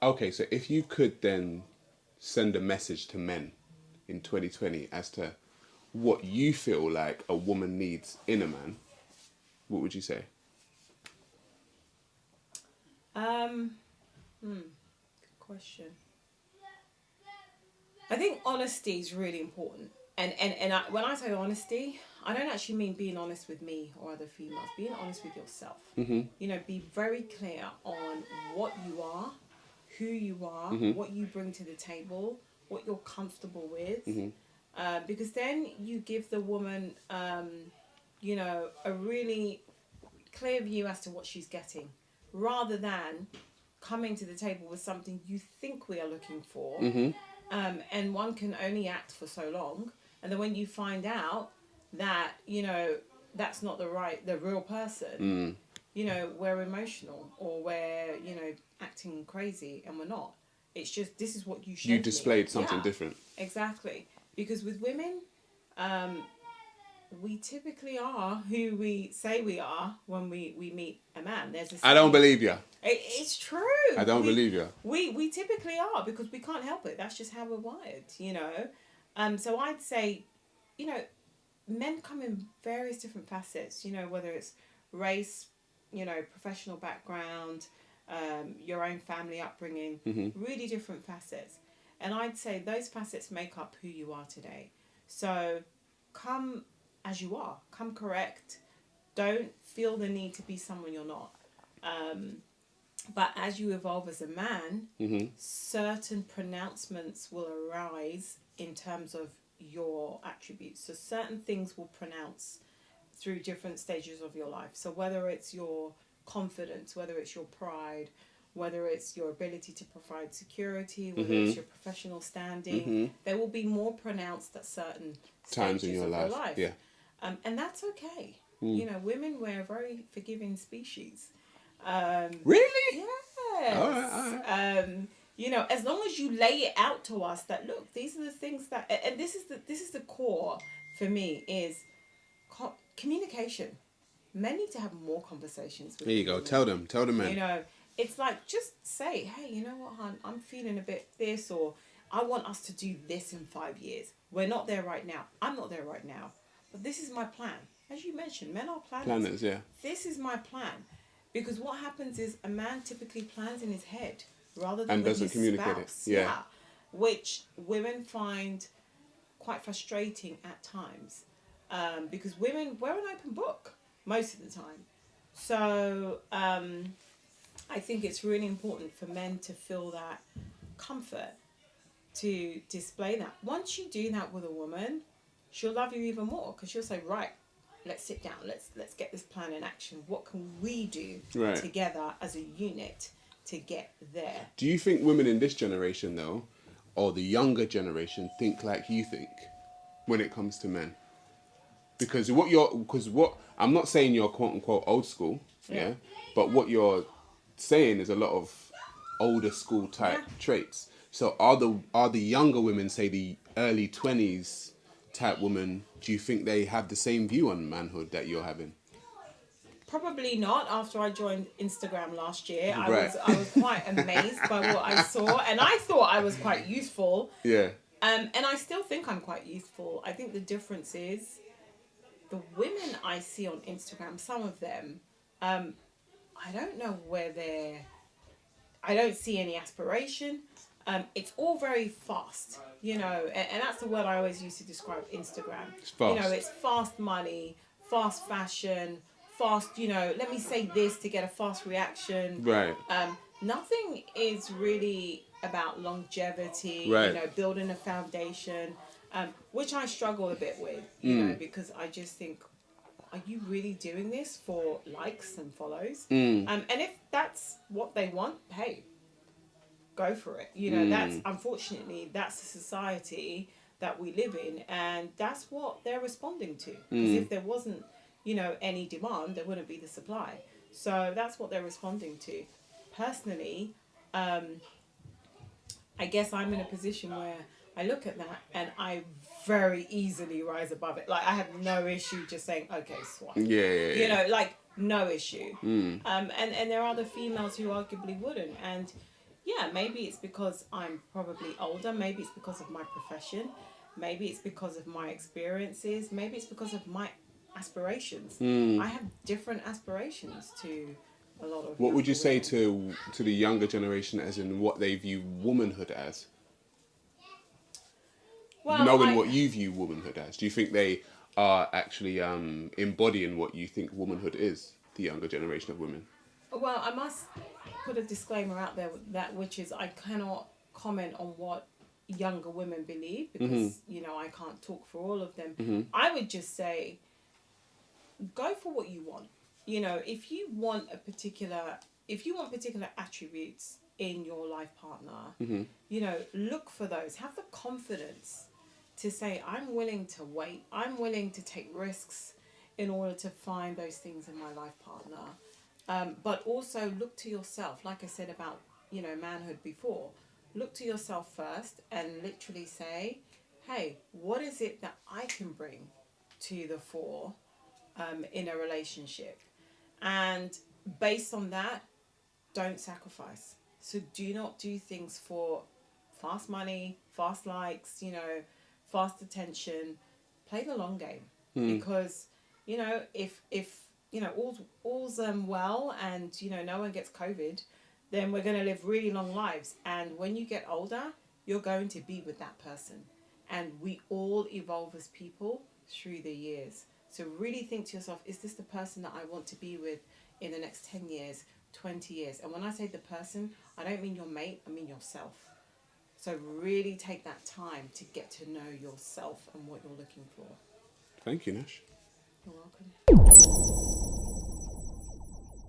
Okay, so if you could then send a message to men in 2020 as to what you feel like a woman needs in a man, what would you say? Good question. I think honesty is really important. When I say honesty, I don't actually mean being honest with me or other females. Being honest with yourself. Mm-hmm. You know, be very clear on what you are, who you are, Mm-hmm. what you bring to the table, what you're comfortable with. Mm-hmm. Because then you give the woman, you know, a really clear view as to what she's getting, rather than coming to the table with something you think we are looking for. Mm-hmm. And one can only act for so long, and then when you find out that, you know, that's not the real person, you know, we're emotional, or we're, you know, acting crazy, and we're not. It's just, this is what you showed You me. displayed something Yeah, different. exactly. Because with women, we typically are who we say we are when we meet a man. There's a I don't believe you. it's true. I don't believe you. We typically are, because we can't help it. That's just how we're wired, you know. So I'd say, you know, men come in various different facets, you know, whether it's race, you know, professional background, your own family upbringing, really different facets. And I'd say those facets make up who you are today. So come as you are, come correct. Don't feel the need to be someone you're not. But as you evolve as a man, certain pronouncements will arise in terms of your attributes. So certain things will pronounce through different stages of your life. So whether it's your confidence, whether it's your pride, whether it's your ability to provide security, whether it's your professional standing, they will be more pronounced at certain Times in stages your of your life. life. Yeah. And that's okay. You know, women, we're a very forgiving species. Really? Yes. All right. You know, as long as you lay it out to us that, look, these are the things that, and this is the core for me, is communication. Men need to have more conversations with There you go. women. Tell them, man. You know, it's like, just say, hey, you know what, hon, I'm feeling a bit this, or I want us to do this in 5 years. We're not there right now. I'm not there right now. But this is my plan. As you mentioned, men are planners. Planners, yeah. This is my plan. Because what happens is a man typically plans in his head rather than And with doesn't his communicate it. spouse. Yeah. Which women find quite frustrating at times. Because women, we're an open book most of the time. So I think it's really important for men to feel that comfort, to display that. Once you do that with a woman, she'll love you even more, because she'll say, right, let's sit down, let's get this plan in action. What can we do together as a unit to get there? Do you think women in this generation, though, or the younger generation, think like you think when it comes to men? Because what I'm not saying you're quote unquote old school, yeah, but what you're saying is a lot of older school type traits. So are the younger women, say the early 20s type women, do you think they have the same view on manhood that you're having? Probably not. After I joined Instagram last year, Right. I was quite amazed by what I saw, and I thought I was quite youthful. Yeah. And I still think I'm quite youthful. I think the difference is the women I see on Instagram, some of them, I don't know where I don't see any aspiration. It's all very fast, you know, and that's the word I always use to describe Instagram. It's fast. You know, it's fast money, fast fashion, fast, you know, let me say this to get a fast reaction. Right. Nothing is really about longevity, Right. you know, building a foundation, which I struggle a bit with, you know, because I just think, are you really doing this for likes and follows? And if that's what they want, hey, go for it. You know, that's, unfortunately, that's the society that we live in, and that's what they're responding to. Because if there wasn't, you know, any demand, there wouldn't be the supply. So that's what they're responding to. Personally, I guess I'm in a position where I look at that and I very easily rise above it. Like, I have no issue just saying, okay, swipe. Yeah. You know, like, no issue. And there are other females who arguably wouldn't. And, Yeah, maybe it's because I'm probably older. Maybe it's because of my profession. Maybe it's because of my experiences. Maybe it's because of my aspirations. I have different aspirations to a lot of What would younger you say women. to the younger generation, as in what they view womanhood as? Well, Knowing what you view womanhood as, do you think they are actually embodying what you think womanhood is? The younger generation of women. I must put a disclaimer out there that which is I cannot comment on what younger women believe because I can't talk for all of them. I would just say go for what you want. If you want particular attributes in your life partner, look for those. Have the confidence to say, I'm willing to wait. I'm willing to take risks in order to find those things in my life partner. But also look to yourself, like I said about, manhood before. Look to yourself first and literally say, hey, what is it that I can bring to the fore in a relationship? And based on that, don't sacrifice. So do not do things for fast money, fast likes, fast attention. Play the long game because if all's well and no one gets COVID, then we're going to live really long lives. And when you get older, you're going to be with that person, and we all evolve as people through the years. So really think to yourself, is this the person that I want to be with in the next 10 years, 20 years? And when I say the person, I don't mean your mate, I mean yourself. So really take that time to get to know yourself and what you're looking for. Thank you, Nash. You're welcome.